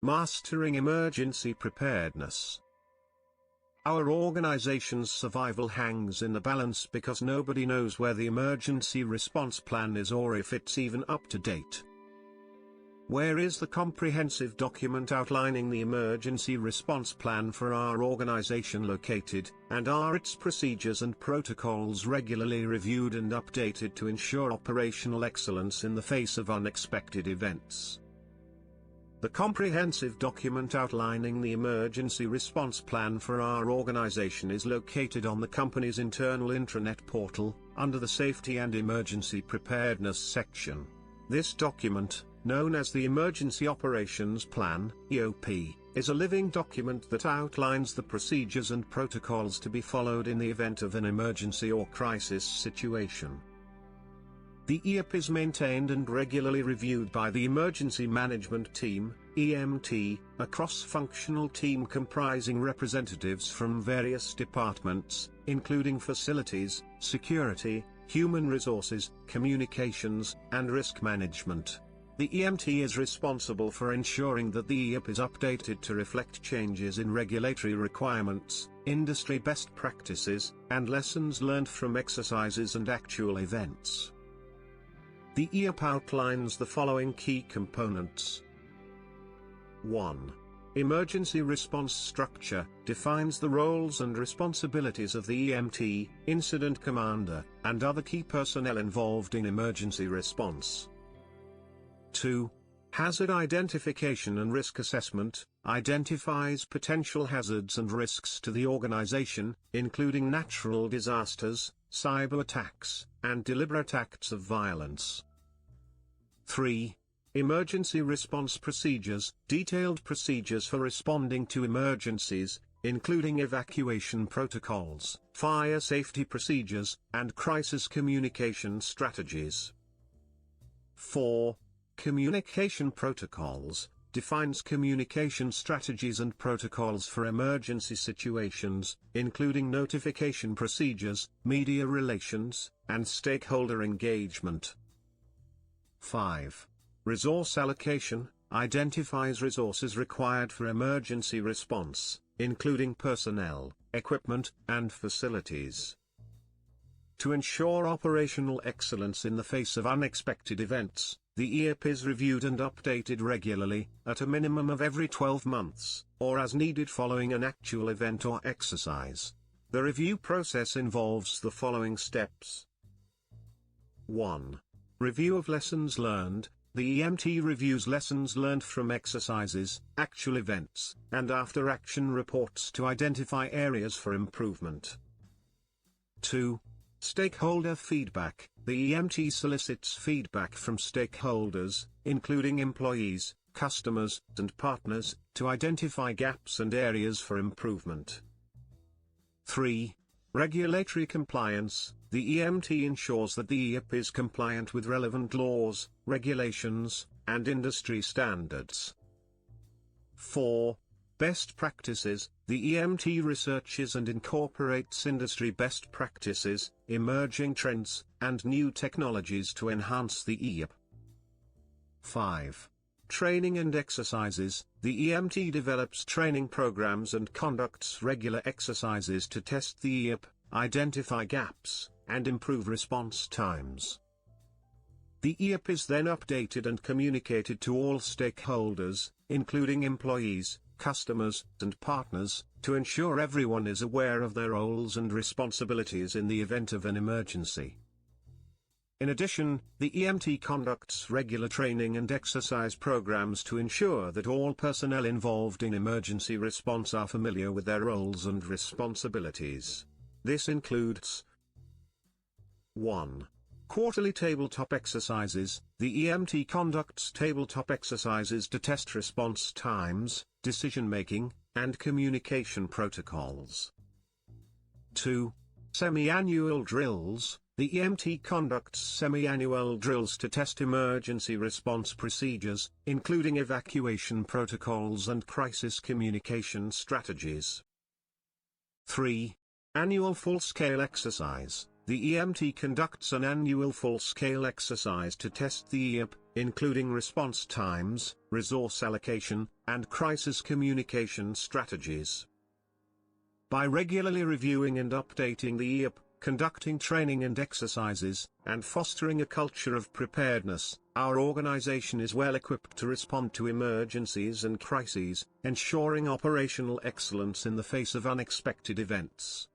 Mastering emergency preparedness. Our organization's survival hangs in the balance because nobody knows where the emergency response plan is or if it's even up to date. Where is the comprehensive document outlining the emergency response plan for our organization located, and are its procedures and protocols regularly reviewed and updated to ensure operational excellence in the face of unexpected events? The comprehensive document outlining the emergency response plan for our organization is located on the company's internal intranet portal, under the Safety and Emergency Preparedness section. This document, known as the Emergency Operations Plan (EOP), is a living document that outlines the procedures and protocols to be followed in the event of an emergency or crisis situation. The EOP is maintained and regularly reviewed by the Emergency Management Team (EMT), a cross-functional team comprising representatives from various departments, including facilities, security, human resources, communications, and risk management. The EMT is responsible for ensuring that the EOP is updated to reflect changes in regulatory requirements, industry best practices, and lessons learned from exercises and actual events. The EOP outlines the following key components. 1. Emergency response structure defines the roles and responsibilities of the EMT, incident commander, and other key personnel involved in emergency response. 2. Hazard identification and risk assessment identifies potential hazards and risks to the organization, including natural disasters, cyber attacks, and deliberate acts of violence. 3. Emergency response procedures, detailed procedures for responding to emergencies, including evacuation protocols, fire safety procedures, and crisis communication strategies. 4. Communication protocols defines communication strategies and protocols for emergency situations, including notification procedures, media relations, and stakeholder engagement. 5. Resource allocation identifies resources required for emergency response, including personnel, equipment, and facilities. To ensure operational excellence in the face of unexpected events, the EOP is reviewed and updated regularly, at a minimum of every 12 months, or as needed following an actual event or exercise. The review process involves the following steps. 1. Review of lessons learned. The EMT reviews lessons learned from exercises, actual events, and after-action reports to identify areas for improvement. 2. Stakeholder feedback. The EMT solicits feedback from stakeholders, including employees, customers, and partners, to identify gaps and areas for improvement. 3. Regulatory compliance. The EMT ensures that the EOP is compliant with relevant laws, regulations, and industry standards. 4. Best practices. The EMT researches and incorporates industry best practices, emerging trends, and new technologies to enhance the EOP. 5. Training and exercises. The EMT develops training programs and conducts regular exercises to test the EOP, identify gaps, and improve response times. The EOP is then updated and communicated to all stakeholders, including employees, customers, and partners, to ensure everyone is aware of their roles and responsibilities in the event of an emergency. In addition, the EMT conducts regular training and exercise programs to ensure that all personnel involved in emergency response are familiar with their roles and responsibilities. This includes 1. Quarterly tabletop exercises. The EMT conducts tabletop exercises to test response times, decision-making, and communication protocols. 2. Semi-annual drills. The EMT conducts semi-annual drills to test emergency response procedures, including evacuation protocols and crisis communication strategies. 3. Annual full-scale exercise. The EMT conducts an annual full-scale exercise to test the EOP, including response times, resource allocation, and crisis communication strategies. By regularly reviewing and updating the EAP, conducting training and exercises, and fostering a culture of preparedness, our organization is well equipped to respond to emergencies and crises, ensuring operational excellence in the face of unexpected events.